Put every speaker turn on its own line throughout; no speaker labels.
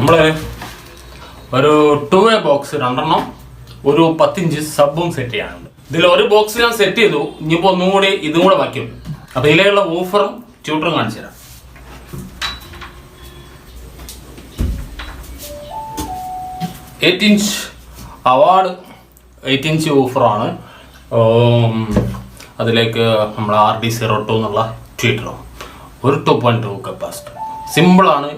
നമ്മൾ ഒരു 2-way box രണ്ടെണ്ണം ഒരു 10 ഇഞ്ച് സബും സെറ്റ് ചെയ്യാനുണ്ട്. ഇതിൽ ഒരു ബോക്സ് ഞാൻ സെറ്റ് ചെയ്തു. ഇനിയിപ്പോൾ ഒന്നും കൂടി ഇതും കൂടെ ബാക്കിയുണ്ട്. അപ്പോൾ ഇതിലുള്ള ഓഫറും ട്യൂട്ടറും കാണിച്ചു തരാം. 8 ഇഞ്ച് അവാർഡ് 8 ഇഞ്ച് ഓഫറാണ്. അതിലേക്ക് നമ്മൾ RD02 എന്നുള്ള ട്വീറ്ററും ഒരു 2.2 കപ്പാസിറ്റർ. സിമ്പിളാണ്,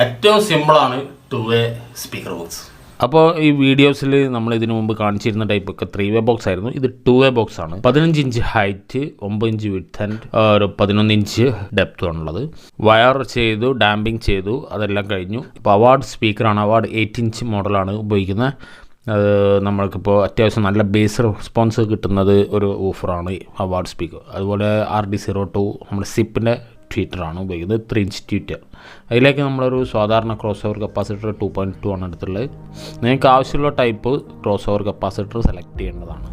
ഏറ്റവും സിമ്പിളാണ് 2-way സ്പീക്കർ ബോക്സ്. അപ്പോൾ ഈ വീഡിയോസിൽ നമ്മൾ ഇതിനു മുമ്പ് കാണിച്ചിരുന്ന ടൈപ്പൊക്കെ 3-way ബോക്സ് ആയിരുന്നു. ഇത് 2-way ബോക്സ് ആണ്. 15 inch height, 9 inch width and ഒരു 11 ഇഞ്ച് ഡെപ്ത് ആണുള്ളത്. വയർ ചെയ്തു, ഡാമ്പിങ് ചെയ്തു, അതെല്ലാം കഴിഞ്ഞു. ഇപ്പോൾ അവാർഡ് സ്പീക്കറാണ്. അവാർഡ് 8 ഇഞ്ച് മോഡലാണ് ഉപയോഗിക്കുന്നത്. അത് നമ്മൾക്കിപ്പോൾ അത്യാവശ്യം നല്ല ബേസ് റെസ്പോൺസ് കിട്ടുന്നത് ഒരു ഓഫറാണ് അവാർഡ് സ്പീക്കർ. അതുപോലെ RD02 നമ്മുടെ സിപ്പിൻ്റെ ട്വീറ്ററാണ് ഉപയോഗിക്കുന്നത്. 3 ഇഞ്ച് ട്വീറ്റർ. അതിലേക്ക് നമ്മളൊരു സാധാരണ ക്രോസ് ഓവർ കപ്പാസിറ്റർ 2.2 ആണ് എടുത്തുള്ളത്. നിങ്ങൾക്ക് ആവശ്യമുള്ള type cross over capacitor select ചെയ്യേണ്ടതാണ്.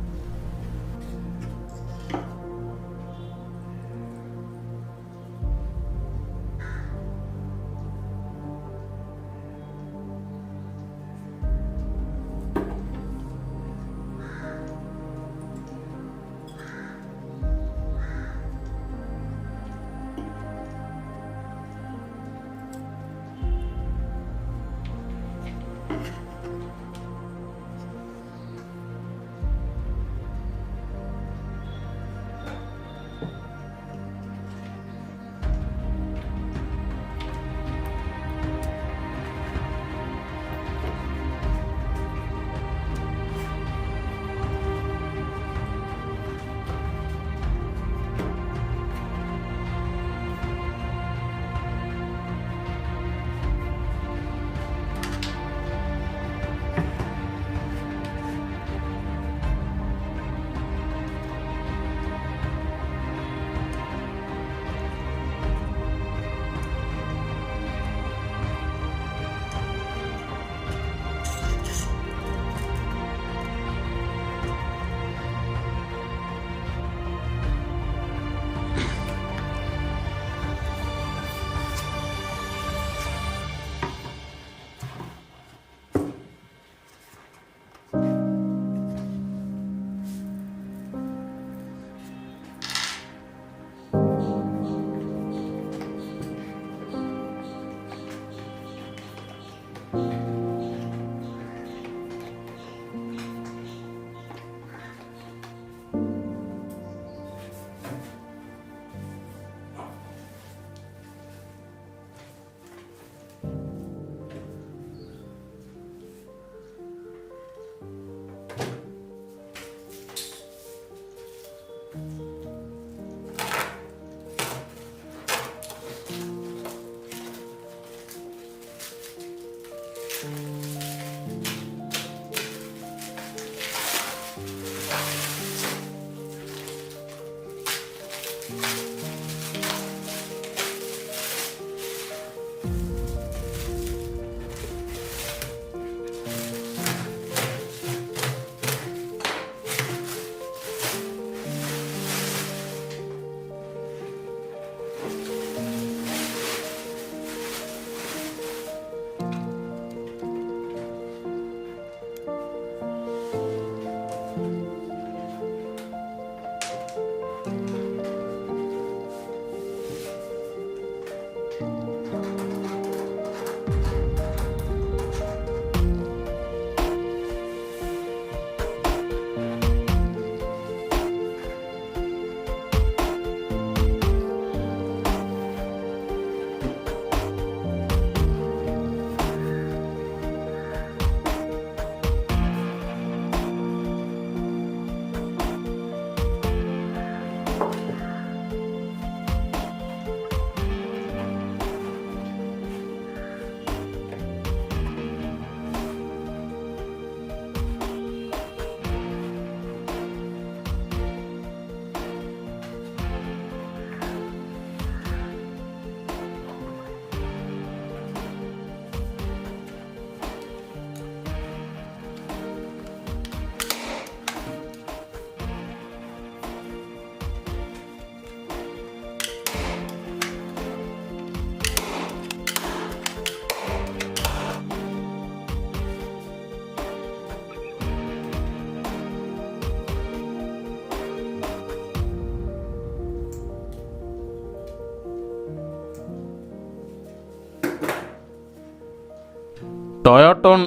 ടൊയോട്ടോൺ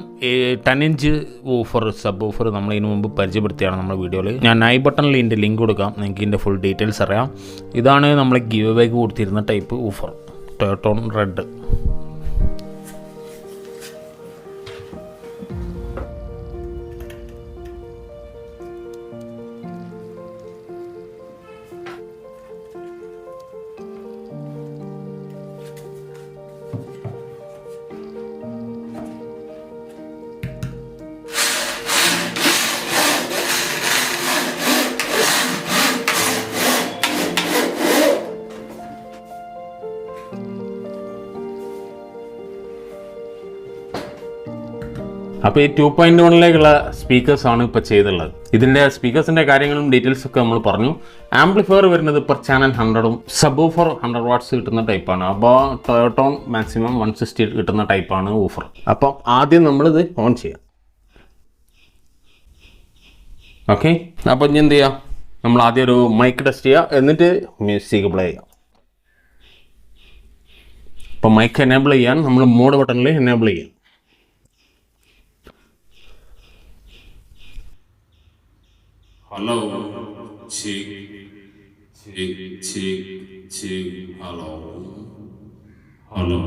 10-inch ഊഫർ സബ് ഊഫർ നമ്മൾ ഇതിനു മുമ്പ് പരിചയപ്പെടുത്തിയാണ് നമ്മുടെ വീഡിയോയിൽ. ഞാൻ ഐ ബട്ടണിൽ ഇതിൻ്റെ ലിങ്ക് കൊടുക്കാം, നിങ്ങൾക്ക് ഇതിൻ്റെ ഫുൾ ഡീറ്റെയിൽസ് അറിയാം. ഇതാണ് നമ്മൾ ഗിവ് അവേക്ക് കൊടുത്തിരുന്ന ടൈപ്പ് ഊഫർ, ടൊയോട്ടോൺ റെഡ്. അപ്പോൾ ഈ 2.1 സ്പീക്കേഴ്സാണ് ഇപ്പോൾ ചെയ്തുള്ളത്. ഇതിൻ്റെ സ്പീക്കേഴ്സിൻ്റെ കാര്യങ്ങളും ഡീറ്റെയിൽസൊക്കെ നമ്മൾ പറഞ്ഞു. ആംപ്ലിഫയർ വരുന്നത് പെർ ചാനൽ 100ഉം സബ് ഊഫർ 100 വാട്ട്സ് കിട്ടുന്ന ടൈപ്പാണ്. അപ്പോൾ ടൊയോട്ടോൺ മാക്സിമം 160 കിട്ടുന്ന ടൈപ്പാണ് ഊഫർ. അപ്പം ആദ്യം നമ്മളിത് ഓൺ ചെയ്യാം. ഓക്കെ, അപ്പോൾ ഇനി എന്ത് ചെയ്യാം, നമ്മൾ ആദ്യം ഒരു മൈക്ക് ടെസ്റ്റ് ചെയ്യുക, എന്നിട്ട് മ്യൂസിക് പ്ലേ ചെയ്യാം. അപ്പോൾ മൈക്ക് എനേബിൾ ചെയ്യാൻ നമ്മൾ മോഡ് ബട്ടണിൽ എനേബിൾ ചെയ്യാം.
Hello, check, check, check, check, hello, hello,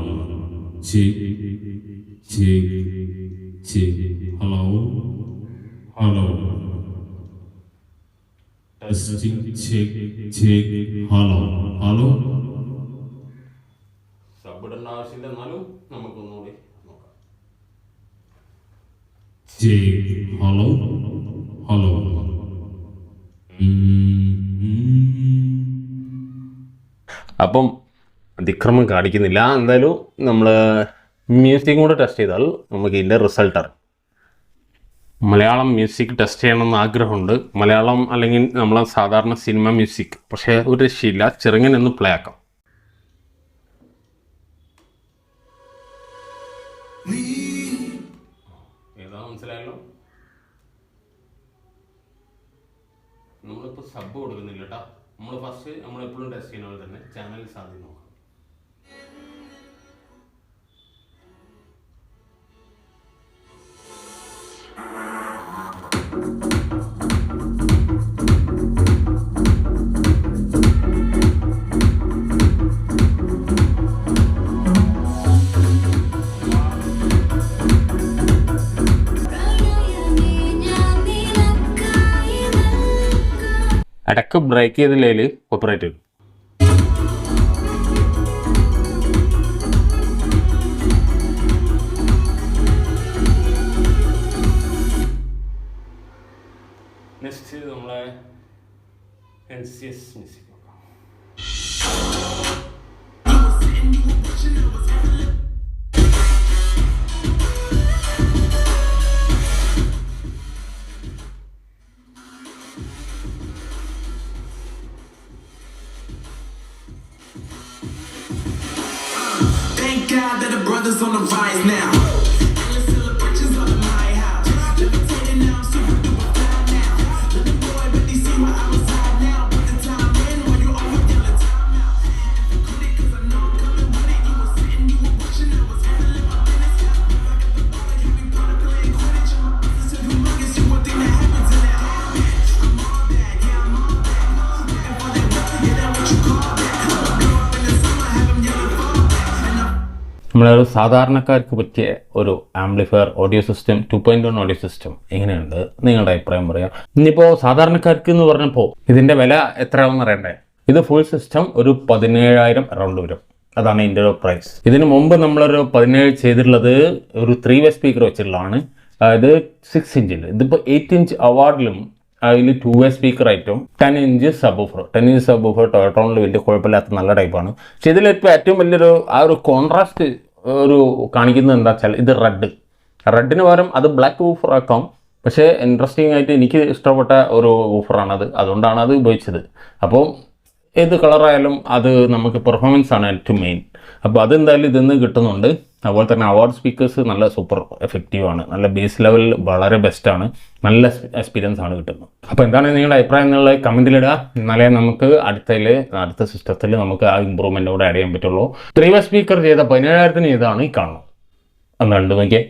check, check, check, hello, hello, testing, check, check, hello, hello.
സബ്ബിടേണ്ട ആവശ്യമില്ല, എന്നാലും നമുക്കൊന്നുകൂടി നോക്കാം.
Check, hello, hello.
അപ്പം അതിക്രമം കാണിക്കുന്നില്ല. എന്തായാലും നമ്മൾ മ്യൂസിക് കൂടെ ടെസ്റ്റ് ചെയ്താൽ നമുക്ക് ഇതിൻ്റെ റിസൾട്ട് അറിയാം. മലയാളം മ്യൂസിക് ടെസ്റ്റ് ചെയ്യണമെന്ന് ആഗ്രഹമുണ്ട്, മലയാളം അല്ലെങ്കിൽ നമ്മളെ സാധാരണ സിനിമ മ്യൂസിക്. പക്ഷേ ഒരു രക്ഷയില്ല, ചെറുങ്ങനെ പ്ലേ ആക്കാം. ഏതാ മനസ്സിലായല്ലോ? നമ്മളിപ്പോൾ സബ് കൊടുക്കുന്നില്ല കേട്ടോ. നമ്മൾ ഫസ്റ്റ് നമ്മളെപ്പോഴും ടെസ്റ്റ് ചെയ്യുന്ന പോലെ തന്നെ ചാനൽ സാധ്യത നോക്കാം. ഇടയ്ക്ക് ബ്രേക്ക് ചെയ്തില്ലെങ്കിൽ കോപ്പറേറ്റ് വരും. നെക്സ്റ്റ് നമ്മളെ NCS മ്യൂസിക് നോക്കാം.
Thank God that the brothers on the rise now. Endless celebrations all in my house. Levitating now, I'm super duper fly now. Little boy, but they see where I reside now. Put the time in when you over yelling time out. If you quit it, 'cause I know I'm coming with it. You were sitting, you were watching, I was handling my business. I got the ball, like Harry Potter playing Quidditch. My business is humongous, you would think that happens in that orbit. I'm all that, yeah, I'm all that. Looking for that work, yeah, that's what you call that. Blow up in the summer, have them yelling fall back. And I'm
നമ്മളൊരു സാധാരണക്കാർക്ക് പറ്റിയ ഒരു amplifier audio system 2.1 audio system എങ്ങനെയുണ്ട്, നിങ്ങളുടെ അഭിപ്രായം പറയാം. ഇനിയിപ്പോൾ സാധാരണക്കാർക്ക് എന്ന് പറഞ്ഞപ്പോൾ ഇതിൻ്റെ വില എത്രയാണെന്ന് അറിയണ്ടേ. ഇത് ഫുൾ സിസ്റ്റം ഒരു 17,000 അറൗണ്ട് വരും. അതാണ് ഇതിൻ്റെ ഒരു പ്രൈസ്. ഇതിന് മുമ്പ് നമ്മളൊരു 17 ചെയ്തിട്ടുള്ളത് ഒരു 3-way സ്പീക്കർ വെച്ചിട്ടുള്ളതാണ്. അതായത് 6 ഇഞ്ചിൽ. ഇതിപ്പോൾ 8 ഇഞ്ച് അവാർഡിലും അതിൽ 2-way സ്പീക്കർ ആയിട്ടും 10 inch subwoofer. 10 inch subwoofer ടൊയോട്ടോണിൽ വലിയ കുഴപ്പമില്ലാത്ത നല്ല ടൈപ്പാണ്. പക്ഷെ ഇതിലിപ്പോൾ ഏറ്റവും വലിയൊരു ഒരു കോൺട്രാസ്റ്റ് ഒരു കാണിക്കുന്നത് എന്താ വെച്ചാൽ ഇത് റെഡിന് പകരം അത് ബ്ലാക്ക് ഊഫർ ആക്കാം. പക്ഷേ ഇൻട്രസ്റ്റിംഗ് ആയിട്ട് എനിക്ക് ഇഷ്ടപ്പെട്ട ഒരു ഊഫറാണത്, അതുകൊണ്ടാണ് അത് ഉപയോഗിച്ചത്. അപ്പോൾ ഏത് കളറായാലും അത് നമുക്ക് പെർഫോമൻസ് ആണ് ഏറ്റവും മെയിൻ. അപ്പോൾ അതെന്തായാലും ഇതിന്ന് കിട്ടുന്നുണ്ട്. അതുപോലെ തന്നെ അവാർഡ് സ്പീക്കേഴ്സ് നല്ല സൂപ്പർ എഫക്റ്റീവാണ്, നല്ല ബേസ് ലെവൽ വളരെ ബെസ്റ്റാണ്, നല്ല എക്സ്പീരിയൻസ് ആണ് കിട്ടുന്നത്. അപ്പോൾ എന്താണ് നിങ്ങളുടെ അഭിപ്രായം എന്നുള്ളത് കമൻറ്റിലിടുക. എന്നാലേ നമുക്ക് അടുത്ത സിസ്റ്റത്തിൽ നമുക്ക് ആ ഇമ്പ്രൂവ്മെൻറ്റ് കൂടെ ആഡ് ചെയ്യാൻ പറ്റുള്ളൂ. 3-way സ്പീക്കർ ചെയ്ത 17,000 ഇതാണ് ഈ കാണുന്നത്. ഒന്ന് കണ്ടു നോക്കിയേ.